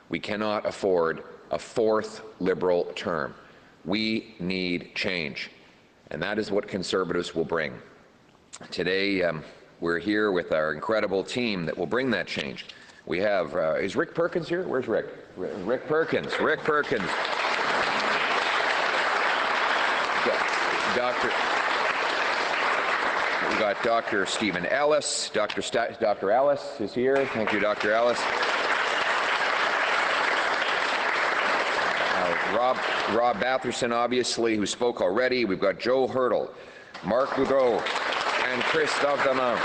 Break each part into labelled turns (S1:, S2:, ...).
S1: We cannot afford a fourth Liberal term. We need change, and that is what Conservatives will bring. Today, we're here with our incredible team that will bring that change. We have, is Rick Perkins here? Where's Rick? Rick Perkins. Rick Perkins. We've got Dr. Stephen Ellis. Dr. Ellis is here. Thank you, Dr. Ellis. Rob Batherson, obviously, who spoke already. We've got Joe Hurdle, Marc Boudreau, and Christophe Damon.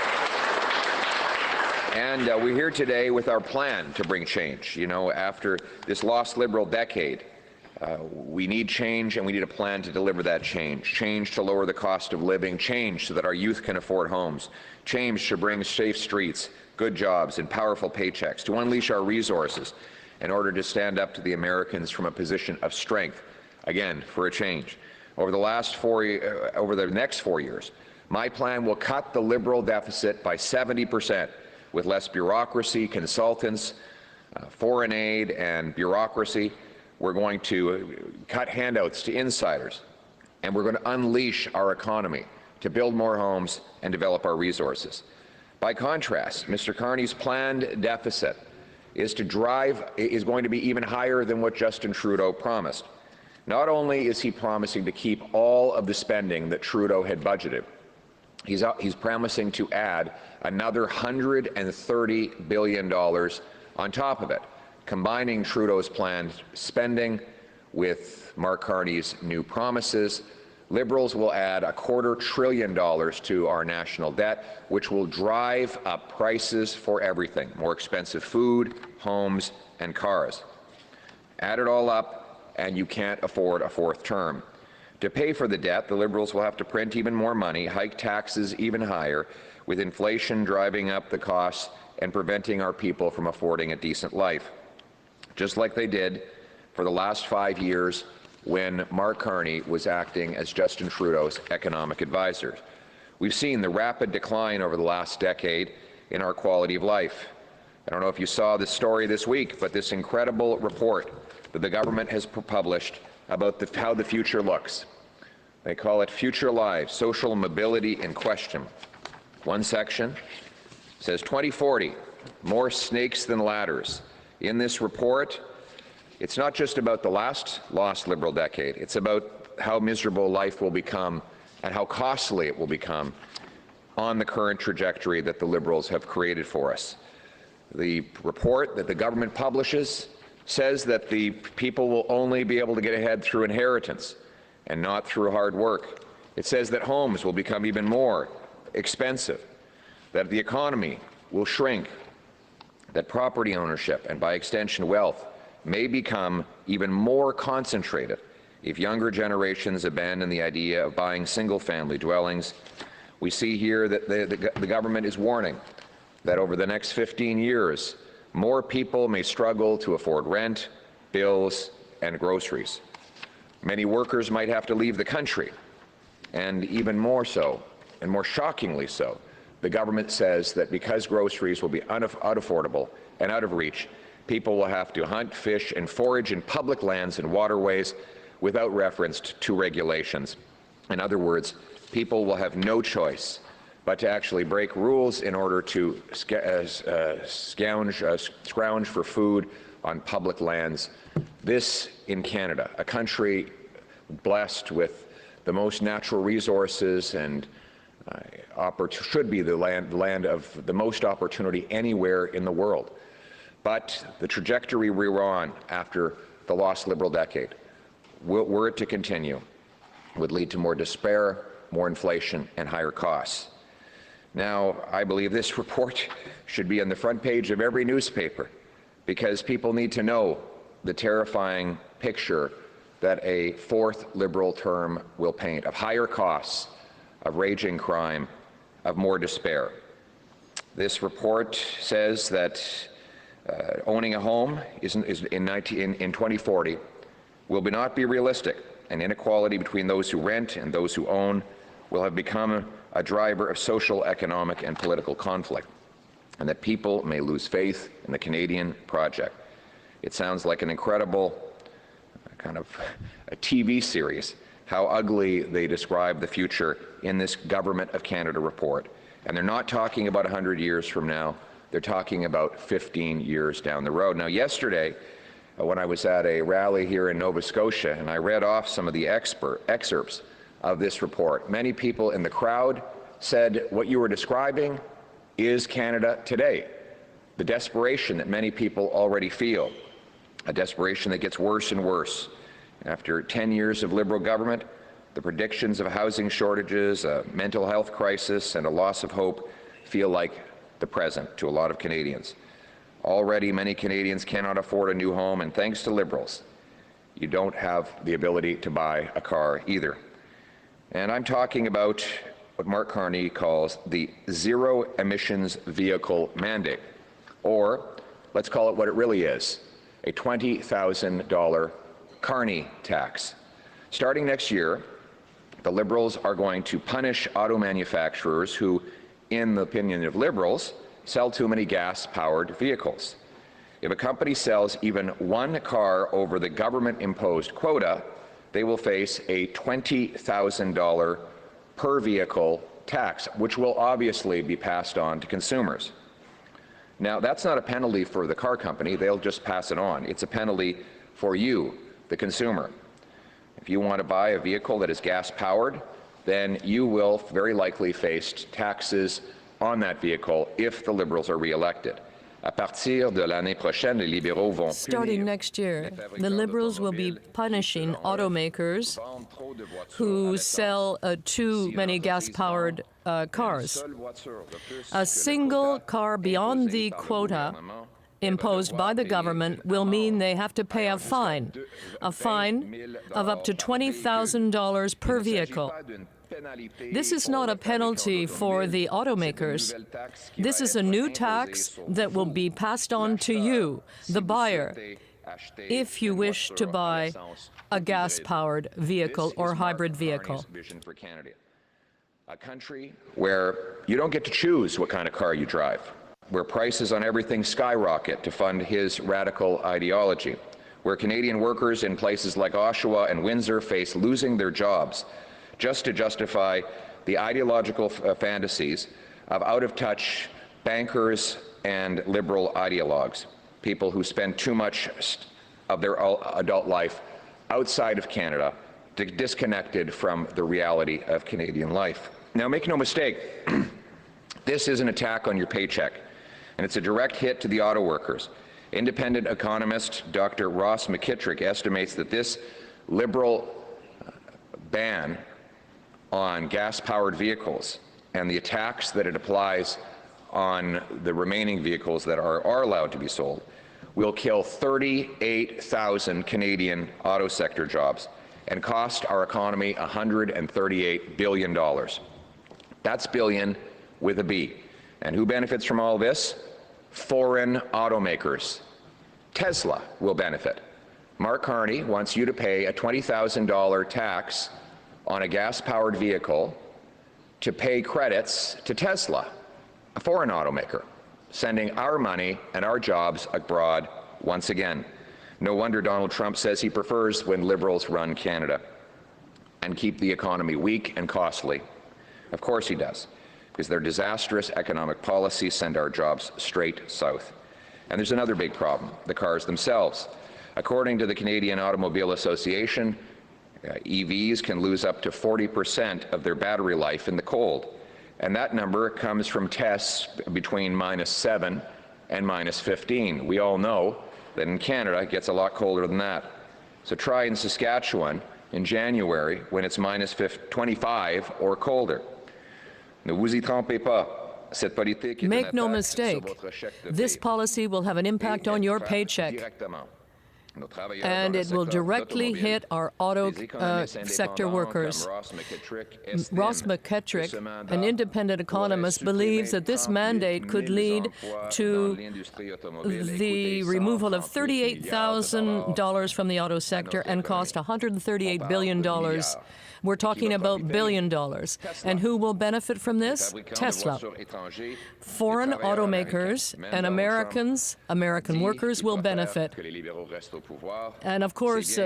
S1: And we're here today with our plan to bring change. You know, after this lost Liberal decade, we need change, and we need a plan to deliver that change. Change to lower the cost of living, change so that our youth can afford homes, change to bring safe streets, good jobs, and powerful paychecks, to unleash our resources in order to stand up to the Americans from a position of strength, again, for a change. Over the next 4 years, my plan will cut the Liberal deficit by 70%, with less bureaucracy, consultants, foreign aid, and bureaucracy. We're going to cut handouts to insiders, and we're going to unleash our economy to build more homes and develop our resources. By contrast, Mr. Carney's planned deficit is going to be even higher than what Justin Trudeau promised. Not only is he promising to keep all of the spending that Trudeau had budgeted, he's promising to add another $130 billion on top of it, combining Trudeau's planned spending with Mark Carney's new promises. Liberals will add $250 billion to our national debt, which will drive up prices for everything, more expensive food, homes, and cars. Add it all up, and you can't afford a fourth term. To pay for the debt, the Liberals will have to print even more money, hike taxes even higher, with inflation driving up the costs and preventing our people from affording a decent life, just like they did for the last 5 years when Mark Carney was acting as Justin Trudeau's economic advisor. We've seen the rapid decline over the last decade in our quality of life. I don't know if you saw this story this week, but this incredible report that the government has published about how the future looks. They call it Future Lives, Social Mobility in Question. One section says 2040, more snakes than ladders. In this report, it's not just about the last lost Liberal decade. It's about how miserable life will become and how costly it will become on the current trajectory that the Liberals have created for us. The report that the government publishes says that the people will only be able to get ahead through inheritance and not through hard work. It says that homes will become even more expensive, that the economy will shrink, that property ownership and by extension wealth may become even more concentrated if younger generations abandon the idea of buying single-family dwellings. We see here that the government is warning that over the next 15 years, more people may struggle to afford rent, bills, and groceries. Many workers might have to leave the country, and even more so, and more shockingly so, the government says that because groceries will be unaffordable and out of reach, people will have to hunt, fish, and forage in public lands and waterways without reference to regulations. In other words, people will have no choice but to actually break rules in order to scrounge for food on public lands. This in Canada, a country blessed with the most natural resources and should be the land of the most opportunity anywhere in the world. But the trajectory we were on after the lost Liberal decade, were it to continue, would lead to more despair, more inflation, and higher costs. Now, I believe this report should be on the front page of every newspaper because people need to know the terrifying picture that a fourth Liberal term will paint of higher costs, of raging crime, of more despair. This report says that owning a home in 2040 will not be realistic, and inequality between those who rent and those who own will have become a driver of social, economic, and political conflict, and that people may lose faith in the Canadian project. It sounds like an incredible kind of a TV series, how ugly they describe the future in this Government of Canada report. And they're not talking about 100 years from now, they're talking about 15 years down the road. Now, yesterday, when I was at a rally here in Nova Scotia, and I read off some of the excerpts of this report, many people in the crowd said what you were describing is Canada today. The desperation that many people already feel, a desperation that gets worse and worse. After 10 years of Liberal government, the predictions of housing shortages, a mental health crisis, and a loss of hope feel like the present to a lot of Canadians. Already, many Canadians cannot afford a new home, and thanks to Liberals, you don't have the ability to buy a car either. And I'm talking about what Mark Carney calls the zero emissions vehicle mandate, or let's call it what it really is, a $20,000 Carney tax. Starting next year, the Liberals are going to punish auto manufacturers who, in the opinion of Liberals, sell too many gas-powered vehicles. If a company sells even one car over the government-imposed quota, they will face a $20,000 per vehicle tax, which will obviously be passed on to consumers. Now, that's not a penalty for the car company. They'll just pass it on. It's a penalty for you, the consumer. If you want to buy a vehicle that is gas-powered, then you will very likely face taxes on that vehicle if the Liberals are re-elected.
S2: Starting next year, the Liberals will be punishing automakers who sell too many gas-powered cars. A single car beyond the quota imposed by the government will mean they have to pay a fine of up to $20,000 per vehicle. This is not a penalty for the automakers. This is a new tax that will be passed on to you, the buyer, if you wish to buy a gas-powered vehicle or hybrid vehicle.
S1: A country where you don't get to choose what kind of car you drive, where prices on everything skyrocket to fund his radical ideology, where Canadian workers in places like Oshawa and Windsor face losing their jobs just to justify the ideological fantasies of out-of-touch bankers and Liberal ideologues, people who spend too much of their adult life outside of Canada, disconnected from the reality of Canadian life. Now, make no mistake, this is an attack on your paycheck, and it's a direct hit to the auto workers. Independent economist Dr. Ross McKittrick estimates that this Liberal ban on gas-powered vehicles and the attacks that it applies on the remaining vehicles that are allowed to be sold will kill 38,000 Canadian auto sector jobs and cost our economy $138 billion. That's billion with a B. And who benefits from all this? Foreign automakers. Tesla will benefit. Mark Carney wants you to pay a $20,000 tax on a gas-powered vehicle to pay credits to Tesla, a foreign automaker, sending our money and our jobs abroad once again. No wonder Donald Trump says he prefers when Liberals run Canada and keep the economy weak and costly. Of course he does, because their disastrous economic policies send our jobs straight south. And there's another big problem, the cars themselves. According to the Canadian Automobile Association, EVs can lose up to 40% of their battery life in the cold. And that number comes from tests between -7 and -15. We all know that in Canada it gets a lot colder than that. So try in Saskatchewan in January when it's -25 or colder. Ne vous y trompez pas.
S2: Make no mistake, this policy will have an impact on your paycheck. and it will directly hit our auto sector workers. Ross McKettrick, an independent economist, believes that this mandate could lead to the removal of $38,000 from the auto sector and cost $138 billion. We're talking about billion dollars. And who will benefit from this? Tesla. Foreign automakers and American workers will benefit. And of course,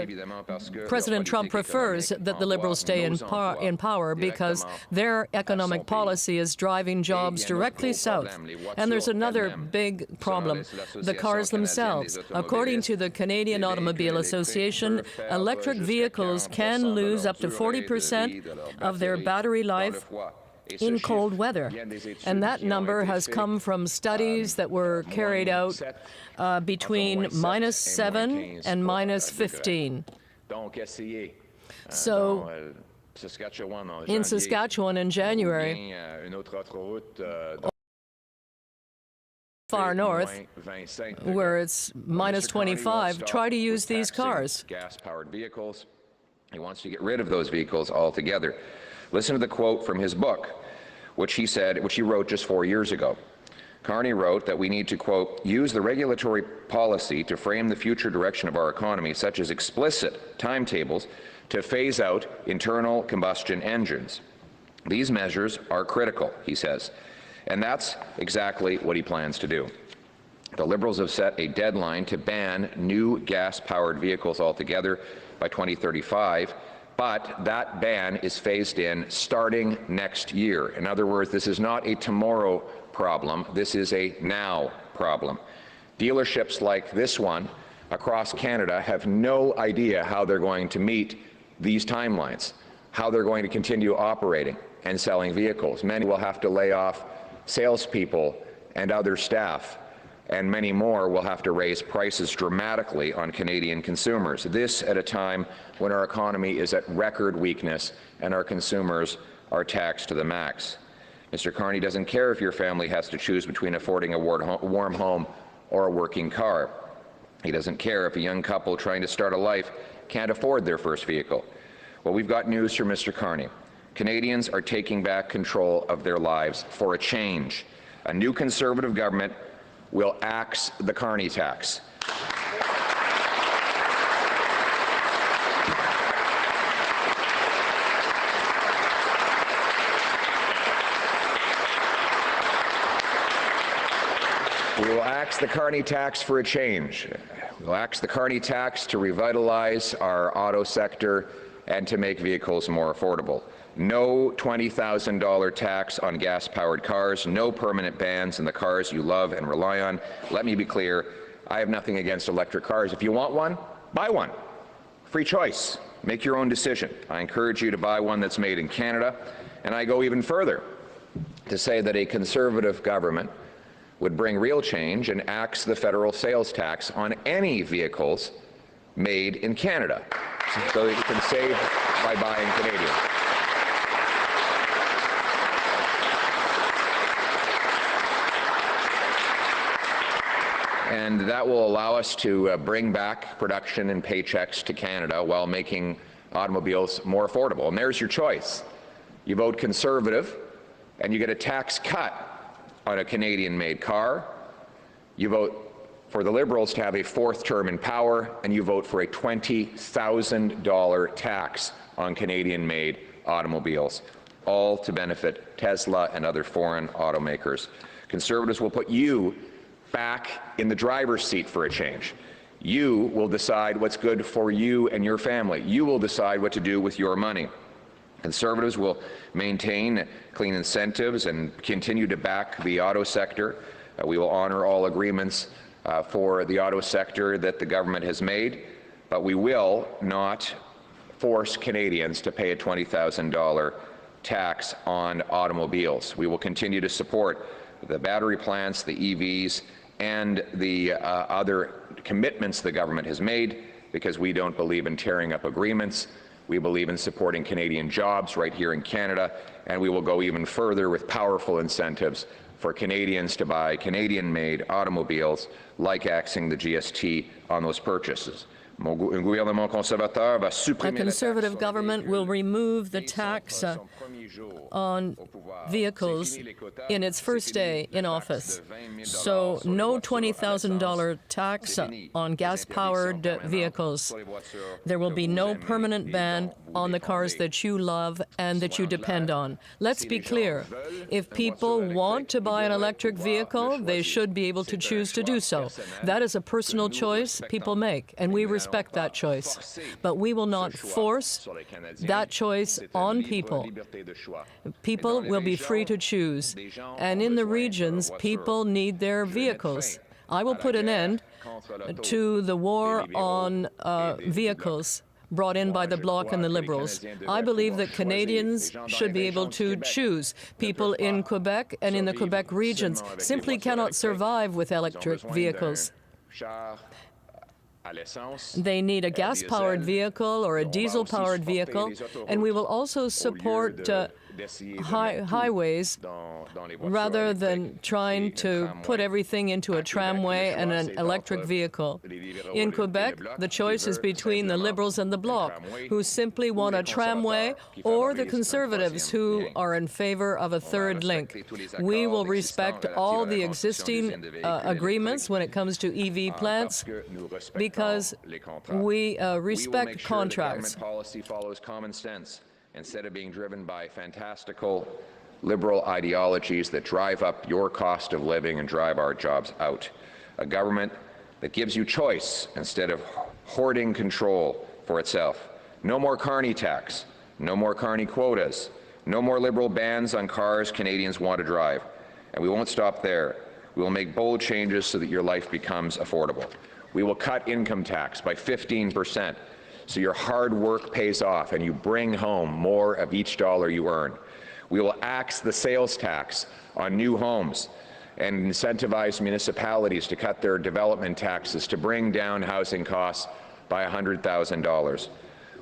S2: President Trump prefers that the Liberals stay in power because their economic policy is driving jobs directly south. And there's another big problem, the cars themselves. According to the Canadian Automobile Association, electric vehicles can lose up to 40% of their battery life in cold weather. And that number has come from studies that were carried out between -7 and -15. So in Saskatchewan in January, far north, where it's -25, try to use these cars.
S1: Gas-powered vehicles. He wants to get rid of those vehicles altogether. Listen to the quote from his book, which he wrote just 4 years ago. Carney wrote that we need to, quote, use the regulatory policy to frame the future direction of our economy, such as explicit timetables to phase out internal combustion engines. These measures are critical, he says, and that's exactly what he plans to do. The Liberals have set a deadline to ban new gas-powered vehicles altogether by 2035, but that ban is phased in starting next year. In other words, this is not a tomorrow problem, this is a now problem. Dealerships like this one across Canada have no idea how they're going to meet these timelines, how they're going to continue operating and selling vehicles. Many will have to lay off salespeople and other staff, and many more will have to raise prices dramatically on Canadian consumers. This at a time when our economy is at record weakness and our consumers are taxed to the max. Mr. Carney doesn't care if your family has to choose between affording a warm home or a working car. He doesn't care if a young couple trying to start a life can't afford their first vehicle. Well, we've got news for Mr. Carney. Canadians are taking back control of their lives for a change. A new Conservative government will axe the Carney tax. We will axe the Carney tax for a change. We will axe the Carney tax to revitalize our auto sector and to make vehicles more affordable. No $20,000 tax on gas-powered cars, no permanent bans on the cars you love and rely on. Let me be clear, I have nothing against electric cars. If you want one, buy one. Free choice. Make your own decision. I encourage you to buy one that's made in Canada, and I go even further to say that a Conservative government would bring real change and axe the federal sales tax on any vehicles made in Canada, so that you can save by buying Canadian. And that will allow us to bring back production and paychecks to Canada while making automobiles more affordable. And there's your choice. You vote Conservative, and you get a tax cut on a Canadian-made car. You vote for the Liberals to have a fourth term in power, and you vote for a $20,000 tax on Canadian-made automobiles, all to benefit Tesla and other foreign automakers. Conservatives will put you back in the driver's seat for a change. You will decide what's good for you and your family. You will decide what to do with your money. Conservatives will maintain clean incentives and continue to back the auto sector. We will honor all agreements for the auto sector that the government has made, but we will not force Canadians to pay a $20,000 tax on automobiles. We will continue to support the battery plants, the EVs, and the other commitments the government has made, because we don't believe in tearing up agreements. We believe in supporting Canadian jobs right here in Canada, and we will go even further with powerful incentives for Canadians to buy Canadian-made automobiles, like axing the GST on those purchases.
S2: A Conservative government will remove the tax on vehicles in its first day in office. So no $20,000 tax on gas-powered vehicles. There will be no permanent ban on the cars that you love and that you depend on. Let's be clear. If people want to buy an electric vehicle, they should be able to choose to do so. That is a personal choice people make, and we respect that choice. But we will not force that choice on people. People will be free to choose. And in the regions, people need their vehicles. I will put an end to the war on vehicles brought in by the Bloc and the Liberals. I believe that Canadians should be able to choose. People in Quebec and in the Quebec regions simply cannot survive with electric vehicles. They need a gas-powered vehicle or a diesel-powered vehicle, and we will also support highways rather than trying to put everything into a tramway and an electric vehicle. In Quebec, the choice is between the Liberals and the Bloc, who simply want a tramway, or the Conservatives, who are in favor of a third link. We will respect all the existing agreements when it comes to EV plants because we respect contracts.
S1: Policy follows common sense, instead of being driven by fantastical liberal ideologies that drive up your cost of living and drive our jobs out. A government that gives you choice instead of hoarding control for itself. No more carny tax, no more carny quotas, no more liberal bans on cars Canadians want to drive. And we won't stop there. We will make bold changes so that your life becomes affordable. We will cut income tax by 15%. So your hard work pays off and you bring home more of each dollar you earn. We will axe the sales tax on new homes and incentivize municipalities to cut their development taxes to bring down housing costs by $100,000.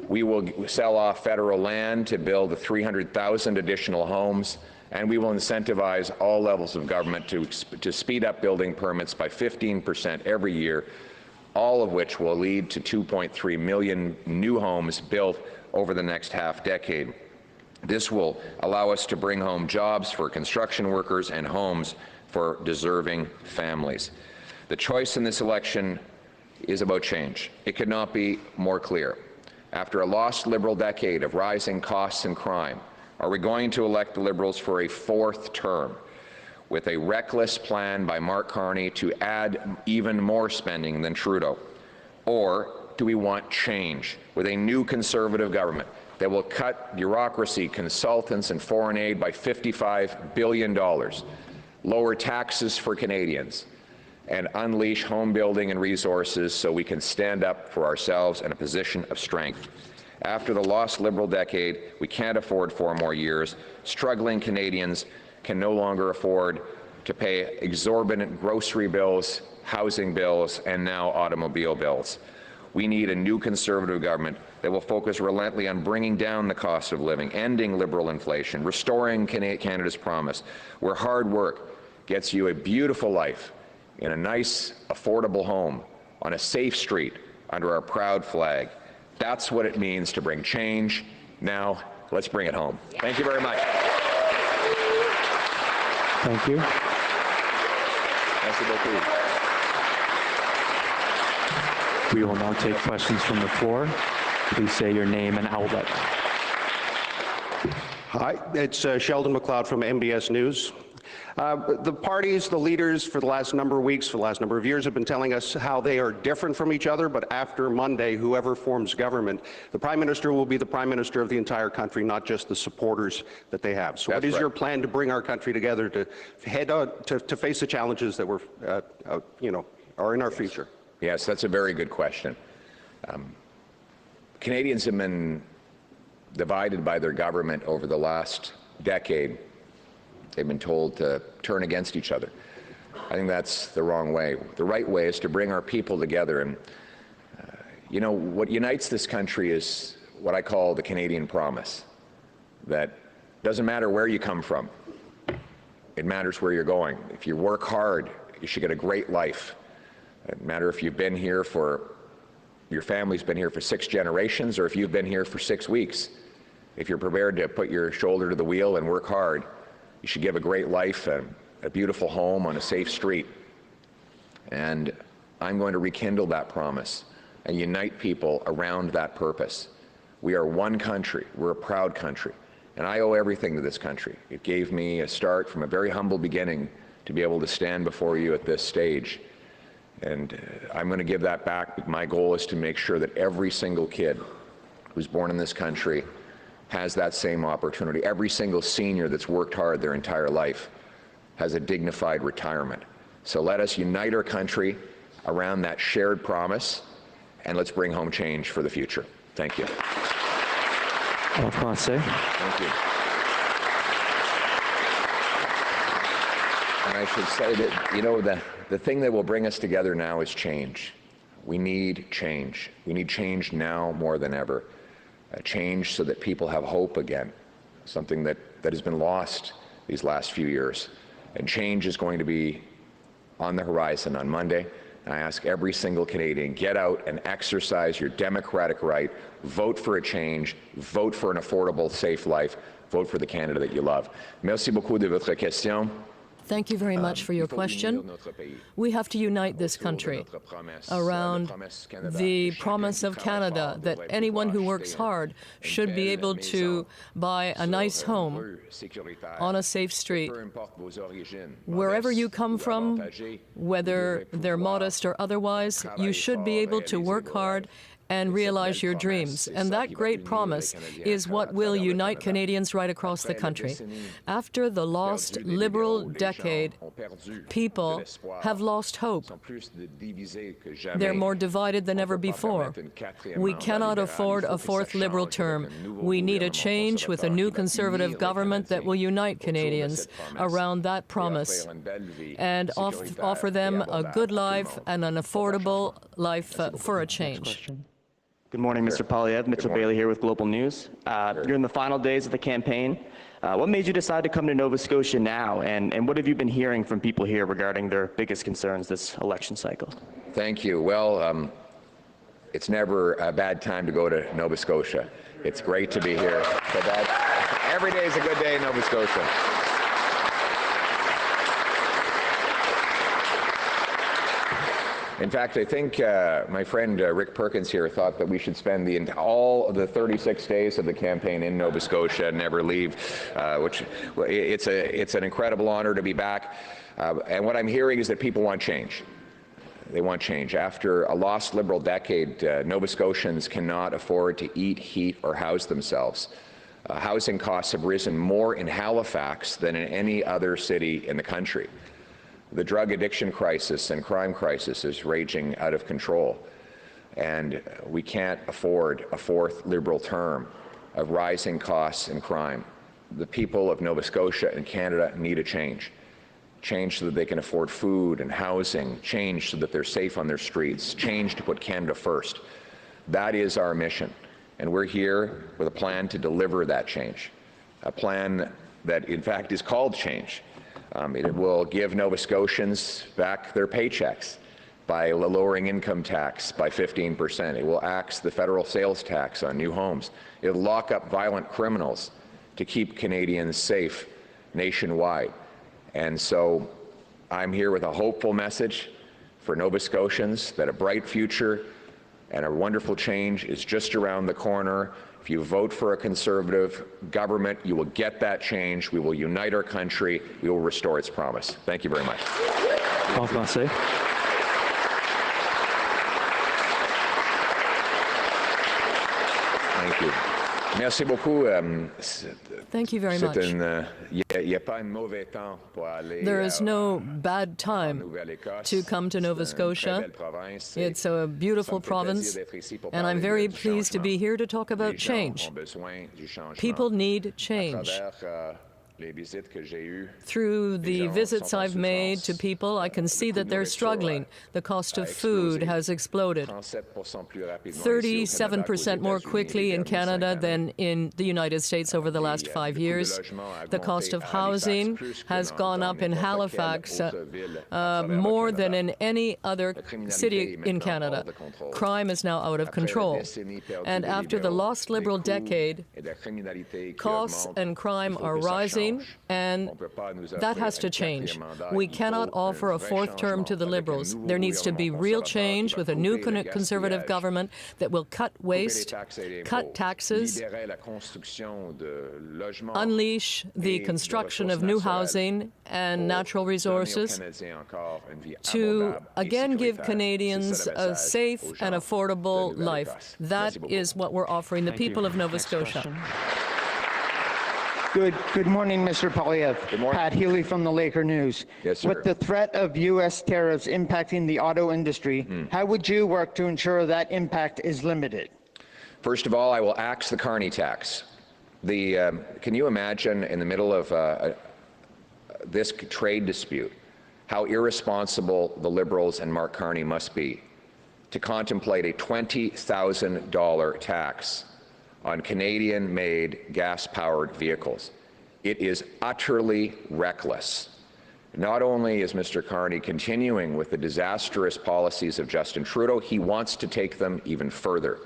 S1: We will sell off federal land to build 300,000 additional homes, and we will incentivize all levels of government to speed up building permits by 15% every year, all of which will lead to 2.3 million new homes built over the next half-decade. This will allow us to bring home jobs for construction workers and homes for deserving families. The choice in this election is about change. It could not be more clear. After a lost Liberal decade of rising costs and crime, are we going to elect the Liberals for a fourth term, with a reckless plan by Mark Carney to add even more spending than Trudeau? Or do we want change with a new Conservative government that will cut bureaucracy, consultants, and foreign aid by $55 billion, lower taxes for Canadians, and unleash home building and resources so we can stand up for ourselves in a position of strength? After the lost Liberal decade, we can't afford 4 more years. Struggling Canadians can no longer afford to pay exorbitant grocery bills, housing bills, and now automobile bills. We need a new Conservative government that will focus relentlessly on bringing down the cost of living, ending Liberal inflation, restoring Canada's promise, where hard work gets you a beautiful life in a nice, affordable home on a safe street under our proud flag. That's what it means to bring change. Now, let's bring it home. Thank you very much.
S3: Thank you. We will now take questions from the floor. Please say your name and outlet.
S4: Hi, it's Sheldon McLeod from MBS News. The parties, the leaders for the last number of weeks, for the last number of years have been telling us how they are different from each other, but after Monday, whoever forms government, the Prime Minister will be the Prime Minister of the entire country, not just the supporters that they have. So what is your plan to bring our country together to head on, to face the challenges that we're, are in our future?
S1: Yes, that's a very good question. Canadians have been divided by their government over the last decade. They've been told to turn against each other. I think that's the wrong way. The right way is to bring our people together. And, what unites this country is what I call the Canadian promise, that doesn't matter where you come from, it matters where you're going. If you work hard, you should get a great life. It doesn't matter if you've been here your family's been here for 6 generations, or if you've been here for 6 weeks. If you're prepared to put your shoulder to the wheel and work hard, you should give a great life, a beautiful home on a safe street. And I'm going to rekindle that promise and unite people around that purpose. We are one country. We're a proud country. And I owe everything to this country. It gave me a start from a very humble beginning to be able to stand before you at this stage. And I'm going to give that back. My goal is to make sure that every single kid who's born in this country has that same opportunity. Every single senior that's worked hard their entire life has a dignified retirement. So let us unite our country around that shared promise, and let's bring home change for the future. Thank you.
S3: En français.
S1: Thank you. And I should say that, you know, the thing that will bring us together now is change. We need change. We need change now more than ever. Change so that people have hope again, something that has been lost these last few years. And change is going to be on the horizon on Monday. And I ask every single Canadian, get out and exercise your democratic right, vote for a change, vote for an affordable, safe life, vote for the Canada that you love. Merci beaucoup de votre question.
S2: Thank you very much for your question. We have to unite this country around the promise of Canada that anyone who works hard should be able to buy a nice home on a safe street. Wherever you come from, whether they're modest or otherwise, you should be able to work hard and realize your dreams. And that great promise is what will unite Canadians right across the country. After the lost Liberal decade, people have lost hope. They're more divided than ever before. We cannot afford a 4th Liberal term. We need a change with a new Conservative government that will unite Canadians around that promise and offer them a good life and an affordable life for a change.
S5: Good morning, Mr. Poilievre. Mitchell Bailey here with Global News. You're in the final days of the campaign. What made you decide to come to Nova Scotia now, and what have you been hearing from people here regarding their biggest concerns this election cycle?
S1: Thank you. Well, it's never a bad time to go to Nova Scotia. It's great to be here. So every day is a good day in Nova Scotia. In fact, I think my friend Rick Perkins here thought that we should spend all of the 36 days of the campaign in Nova Scotia and never leave, which it's an incredible honor to be back. And what I'm hearing is that people want change. They want change. After a lost Liberal decade, Nova Scotians cannot afford to eat, heat, or house themselves. Housing costs have risen more in Halifax than in any other city in the country. The drug addiction crisis and crime crisis is raging out of control, and we can't afford a 4th Liberal term of rising costs and crime. The people of Nova Scotia and Canada need a change. Change so that they can afford food and housing, change so that they're safe on their streets, change to put Canada first. That is our mission, and we're here with a plan to deliver that change, a plan that in fact is called change. It will give Nova Scotians back their paychecks by lowering income tax by 15%. It will axe the federal sales tax on new homes. It will lock up violent criminals to keep Canadians safe nationwide. And so I'm here with a hopeful message for Nova Scotians that a bright future and a wonderful change is just around the corner. If you vote for a Conservative government, you will get that change. We will unite our country. We will restore its promise. Thank you very much.
S3: En français.
S1: Thank you. Merci beaucoup.
S2: Thank you very much. There is no bad time to come to Nova Scotia. It's a beautiful province, and I'm very pleased to be here to talk about change. People need change. Through the visits I've made to people, I can see that they're struggling. The cost of food has exploded. 37% more quickly in Canada than in the United States over the last 5 years. The cost of housing has gone up in Halifax more than in any other city in Canada. Crime is now out of control. And after the lost Liberal decade, costs and crime are rising, and that has to change. We cannot offer a fourth term to the Liberals. There needs to be real change with a new Conservative government that will cut waste, cut taxes, unleash the construction of new housing and natural resources to again give Canadians a safe and affordable life. That is what we're offering the people of Nova Scotia.
S6: Good morning, Mr. Poilievre.
S1: Good morning.
S6: Pat Healy from the Laker News.
S1: Yes, sir.
S6: With the threat of U.S. tariffs impacting the auto industry, how would you work to ensure that impact is limited?
S1: First of all, I will axe the Carney tax. Can you imagine in the middle of this trade dispute how irresponsible the Liberals and Mark Carney must be to contemplate a $20,000 tax on Canadian-made gas-powered vehicles? It is utterly reckless. Not only is Mr. Carney continuing with the disastrous policies of Justin Trudeau, he wants to take them even further.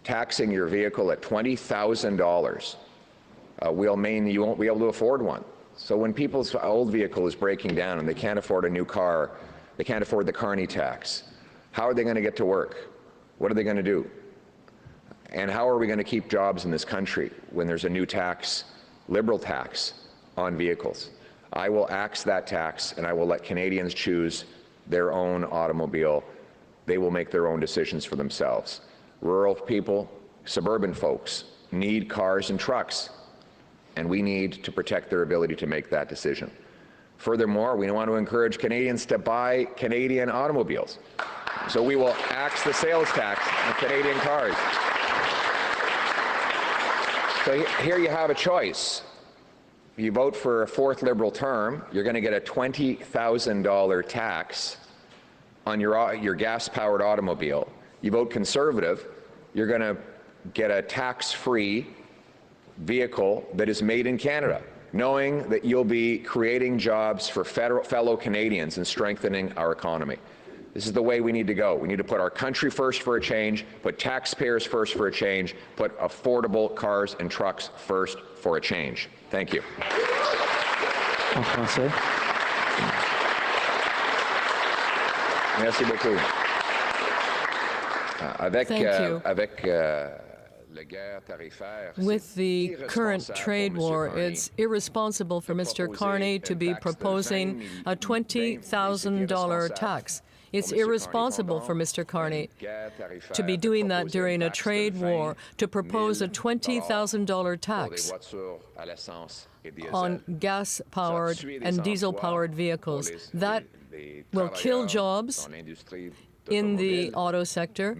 S1: Taxing your vehicle at $20,000 will mean you won't be able to afford one. So when people's old vehicle is breaking down and they can't afford a new car, they can't afford the Carney tax, how are they going to get to work? What are they going to do? And how are we going to keep jobs in this country when there's a new tax, Liberal tax, on vehicles? I will axe that tax, and I will let Canadians choose their own automobile. They will make their own decisions for themselves. Rural people, suburban folks need cars and trucks, and we need to protect their ability to make that decision. Furthermore, we want to encourage Canadians to buy Canadian automobiles. So we will axe the sales tax on Canadian cars. So here you have a choice. If you vote for a fourth Liberal term, you're going to get a $20,000 tax on your gas-powered automobile. You vote Conservative, you're going to get a tax-free vehicle that is made in Canada, knowing that you'll be creating jobs for fellow Canadians and strengthening our economy. This is the way we need to go. We need to put our country first for a change, put taxpayers first for a change, put affordable cars and trucks first for a change. Thank you.
S3: En français.
S1: Merci beaucoup.
S2: With the current trade war, it's irresponsible for Mr. Carney to be proposing a $20,000 tax. It's irresponsible for Mr. Carney to be doing that during a trade war, to propose a $20,000 tax on gas-powered and diesel-powered vehicles. That will kill jobs in the auto sector,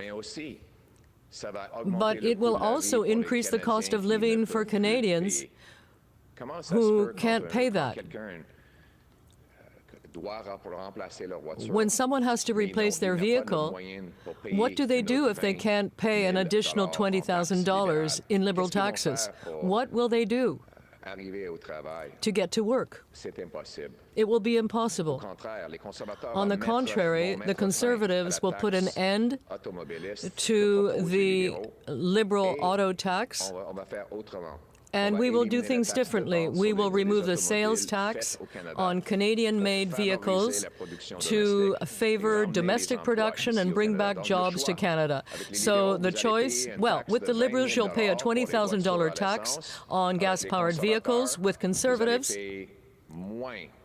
S2: but it will also increase the cost of living for Canadians who can't pay that. When someone has to replace their vehicle, what do they do if they can't pay an additional $20,000 in Liberal taxes? What will they do to get to work? It will be impossible. On the contrary, the Conservatives will put an end to the Liberal auto tax, and we will do things differently. We will remove the sales tax on Canadian-made vehicles to favor domestic production and bring back jobs to Canada. So the choice, well, with the Liberals, you'll pay a $20,000 tax on gas-powered vehicles. With Conservatives,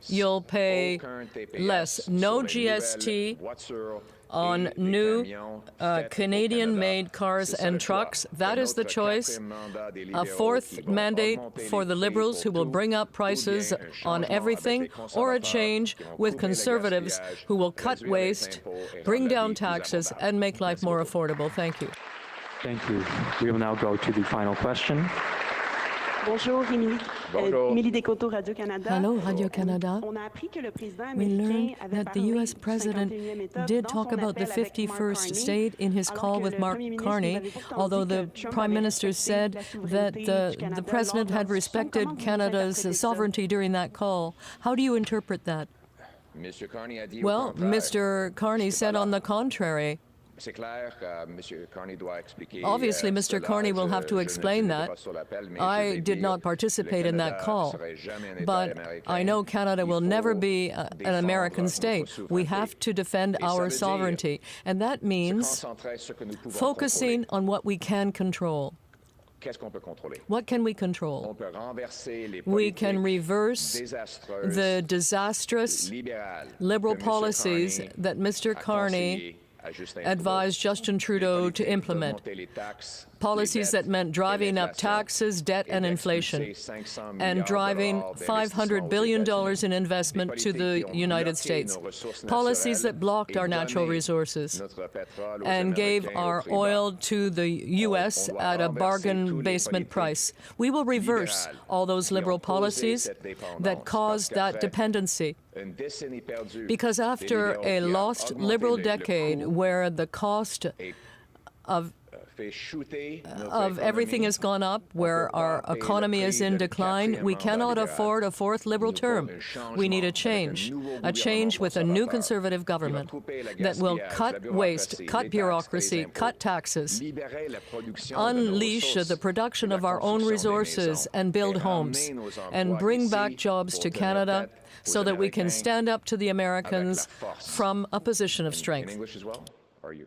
S2: you'll pay less. No GST on new Canadian-made cars and trucks. That is the choice. A fourth mandate for the Liberals, who will bring up prices on everything, or a change with Conservatives who will cut waste, bring down taxes, and make life more affordable. Thank you.
S3: Thank you. We will now go to the final question.
S7: Bonjour, Émilie.
S1: Bonjour.
S7: Émilie Descoteaux, Radio-Canada.
S2: Hello, Radio-Canada.
S7: On a appris que le président
S2: We learned
S7: américain avait
S2: that the
S7: parlé
S2: U.S.
S7: du
S2: President
S7: 51e État
S2: did
S7: dans
S2: talk
S7: son
S2: about the
S7: appel avec Mark
S2: 51st
S7: Carney,
S2: state in his
S7: alors
S2: call
S7: que
S2: with
S7: le
S2: Mark
S7: Premier ministre
S2: Carney,
S7: nous avait pourtant
S2: although
S7: dit
S2: the
S7: que Trump
S2: Prime
S7: avait
S2: Minister
S7: respecté
S2: said
S7: la
S2: that
S7: souveraineté du
S2: the
S7: Canada
S2: President
S7: lors de
S2: had
S7: l'audition.
S2: respected
S7: Comment vous
S2: Canada's
S7: interprétez ça?
S2: sovereignty during that call. How do you interpret that?
S1: Mr. Carney a dit
S2: Well, Mr. Carney said on the contrary.
S1: C'est clair que Mr. Carney doit expliquer.
S2: Obviously, Mr. Carney will have to explain that. I did not participate in that call, but I know Canada will never be an American state. We have to defend our sovereignty, and that means focusing on what we can control. What can we control? We can reverse the disastrous liberal policies that Mr. Carney advised Justin Trudeau to implement. Policies that meant driving up taxes, debt, and inflation, and driving $500 billion in investment to the United States. Policies that blocked our natural resources and gave our oil to the U.S. at a bargain basement price. We will reverse all those liberal policies that caused that dependency. Because after a lost liberal decade where the cost of everything has gone up, where our economy is in decline, we cannot afford a fourth liberal term. We need a change with a new Conservative government that will cut waste, cut bureaucracy, cut taxes, unleash the production of our own resources and build homes, and bring back jobs to Canada so that we can stand up to the Americans from a position of strength.
S1: English as well? Are you?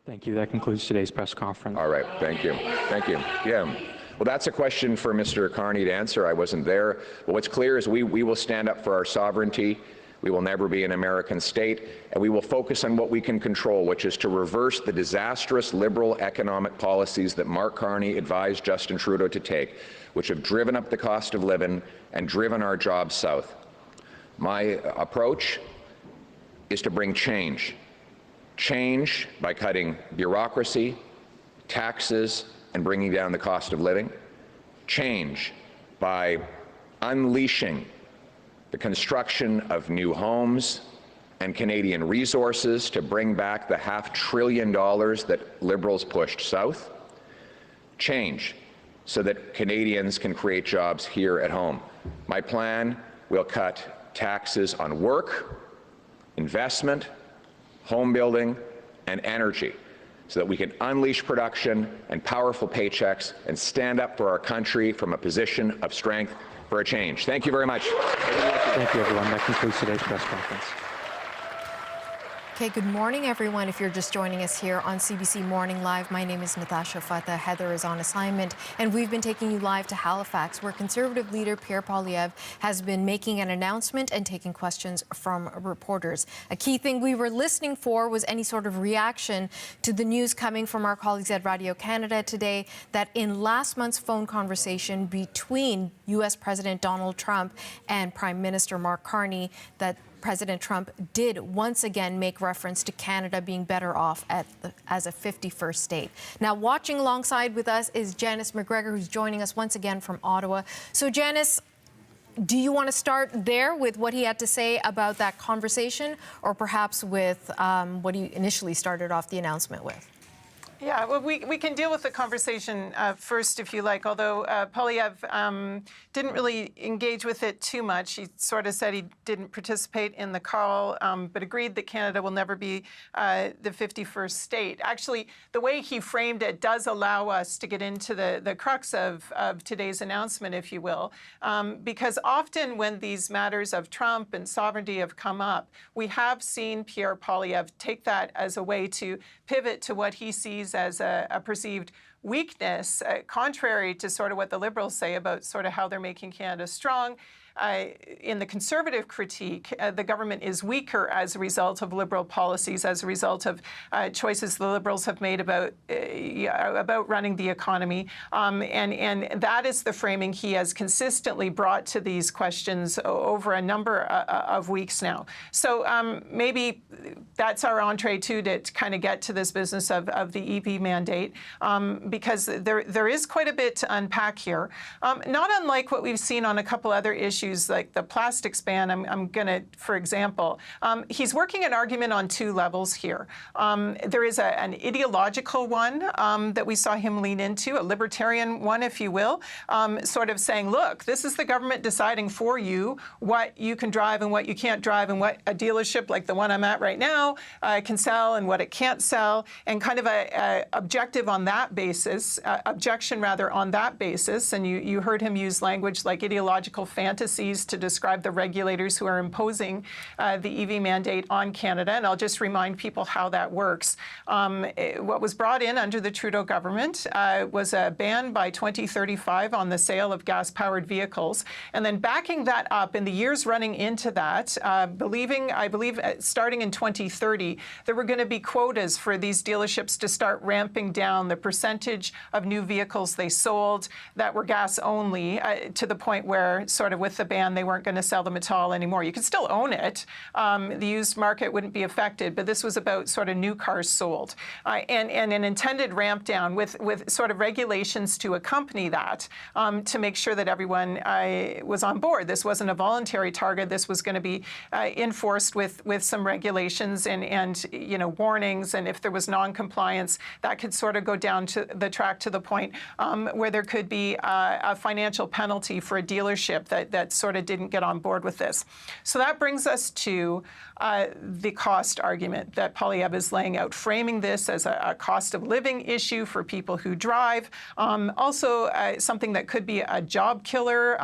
S3: Thank you. That concludes today's press conference.
S1: All right, thank you. Thank you. Yeah. Well, that's a question for Mr. Carney to answer. I wasn't there. But what's clear is we will stand up for our sovereignty. We will never be an American state, and we will focus on what we can control, which is to reverse the disastrous liberal economic policies that Mark Carney advised Justin Trudeau to take, which have driven up the cost of living and driven our jobs south. My approach is to bring change. Change by cutting bureaucracy, taxes, and bringing down the cost of living. Change by unleashing the construction of new homes and Canadian resources to bring back the $500 billion that Liberals pushed south. Change so that Canadians can create jobs here at home. My plan will cut taxes on work, investment, home building, and energy so that we can unleash production and powerful paychecks and stand up for our country from a position of strength for a change. Thank you very much.
S3: Thank you, everyone. That concludes today's press conference.
S8: Okay, good morning, everyone. If you're just joining us here on CBC Morning Live, my name is Natasha Fatah. Heather is on assignment, and we've been taking you live to Halifax, where Conservative leader Pierre Poilievre has been making an announcement and taking questions from reporters. A key thing we were listening for was any sort of reaction to the news coming from our colleagues at Radio-Canada today that in last month's phone conversation between U.S. President Donald Trump and Prime Minister Mark Carney, that President Trump did once again make reference to Canada being better off as a 51st state. Now, watching alongside with us is Janice McGregor, who's joining us once again from Ottawa. So, Janice, do you want to start there with what he had to say about that conversation, or perhaps with what he initially started off the announcement with?
S9: Yeah, well, we can deal with the conversation first, if you like, although Poilievre didn't really engage with it too much. He sort of said he didn't participate in the call, but agreed that Canada will never be the 51st state. Actually, the way he framed it does allow us to get into the crux of today's announcement, if you will, because often when these matters of Trump and sovereignty have come up, we have seen Pierre Poilievre take that as a way to pivot to what he sees as a perceived weakness, contrary to sort of what the Liberals say about sort of how they're making Canada strong. In the Conservative critique, the government is weaker as a result of Liberal policies, as a result of choices the Liberals have made about running the economy. And that is the framing he has consistently brought to these questions over a number of weeks now. So maybe that's our entree, too, to kind of get to this business of the EP mandate. because there is quite a bit to unpack here. Not unlike what we've seen on a couple other issues, like the plastics ban. I'm going to, for example, he's working an argument on two levels here. There is an ideological one that we saw him lean into, a libertarian one, if you will, sort of saying, look, this is the government deciding for you what you can drive and what you can't drive, and what a dealership like the one I'm at right now can sell and what it can't sell, and kind of a objective on that basis, objection rather on that basis. And you heard him use language like ideological fantasies to describe the regulators who are imposing the EV mandate on Canada. And I'll just remind people how that works. What was brought in under the Trudeau government was a ban by 2035 on the sale of gas-powered vehicles. And then backing that up in the years running into that, I believe starting in 2030, there were going to be quotas for these dealerships to start ramping down the percentage of new vehicles they sold that were gas only, to the point where sort of with the ban, they weren't going to sell them at all anymore. You could still own it. The used market wouldn't be affected, but this was about sort of new cars sold. And an intended ramp down with sort of regulations to accompany that, to make sure that everyone was on board. This wasn't a voluntary target. This was going to be enforced with some regulations and warnings, and if there was non-compliance, that could sort of go down to the track to the point where there could be a financial penalty for a dealership that sort of didn't get on board with this. So that brings us to the cost argument that Poilievre is laying out, framing this as a cost of living issue for people who drive. Also, something that could be a job killer,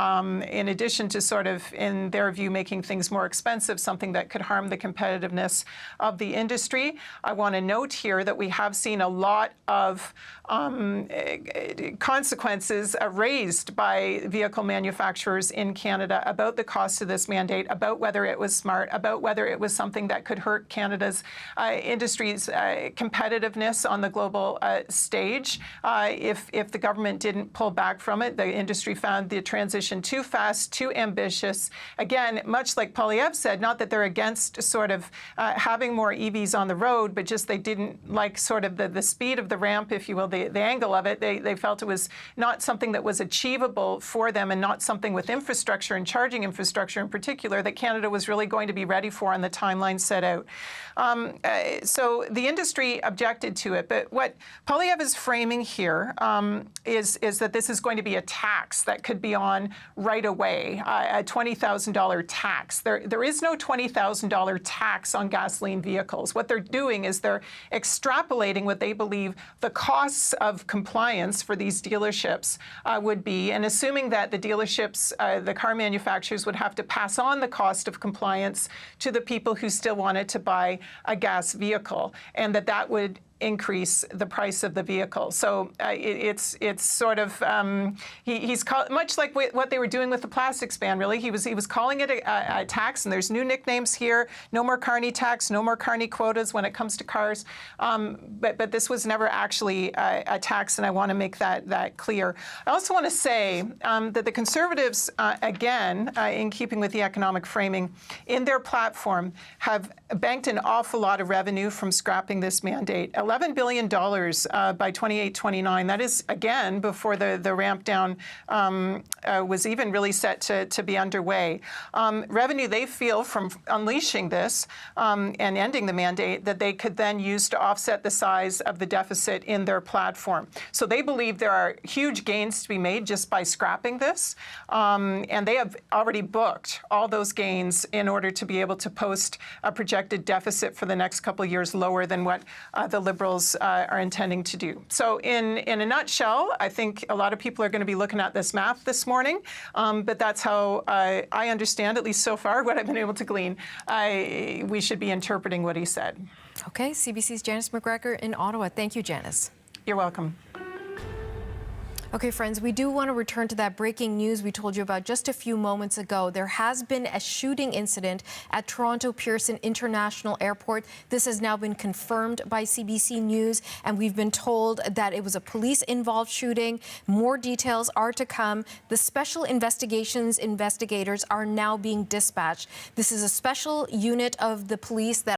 S9: in addition to sort of, in their view, making things more expensive, something that could harm the competitiveness of the industry. I want to note here that we have seen a lot of consequences raised by vehicle manufacturers in Canada about the cost of this mandate, about whether it was smart, about whether it was something that could hurt Canada's industry's competitiveness on the global stage. If the government didn't pull back from it, the industry found the transition too fast, too ambitious. Again, much like Poilievre said, not that they're against sort of having more EVs on the road, but just they didn't like sort of the speed of the ramp, if you will, the angle of it. They felt it was not something that was achievable for them, and not something with infrastructure and charging infrastructure in particular that Canada was really going to be ready for on the timeline set out. So the industry objected to it. But what Poilievre is framing here is that this is going to be a tax that could be on right away, a $20,000 tax. There is no $20,000 tax on gasoline vehicles. What they're doing is they're extrapolating what they believe the costs of compliance for these dealerships would be, and assuming that the dealerships, the car manufacturers, would have to pass on the cost of compliance to the people who still wanted to buy a gas vehicle, and that would increase the price of the vehicle. So it's sort of he's much like what they were doing with the plastics ban. Really, he was calling it a tax, and there's new nicknames here. No more carny tax, no more carny quotas when it comes to cars. But this was never actually a tax, and I want to make that clear. I also want to say that the Conservatives, again, in keeping with the economic framing, in their platform have banked an awful lot of revenue from scrapping this mandate. $11 billion by 28-29. That is, again, before the ramp down was even really set to be underway. Revenue they feel from unleashing this and ending the mandate that they could then use to offset the size of the deficit in their platform. So they believe there are huge gains to be made just by scrapping this. And they have already booked all those gains in order to be able to post a projected deficit for the next couple of years lower than what the Liberals are intending to do. So in a nutshell, I think a lot of people are going to be looking at this math this morning, but that's how I understand, at least so far, what I've been able to glean. We should be interpreting what he said.
S8: Okay, CBC's Janice McGregor in Ottawa. Thank you, Janice.
S9: You're welcome.
S8: Okay, friends, we do want to return to that breaking news we told you about just a few moments ago. There has been a shooting incident at Toronto Pearson International Airport. This has now been confirmed by CBC News, and we've been told that it was a police-involved shooting. More details are to come. The special investigators are now being dispatched. This is a special unit of the police that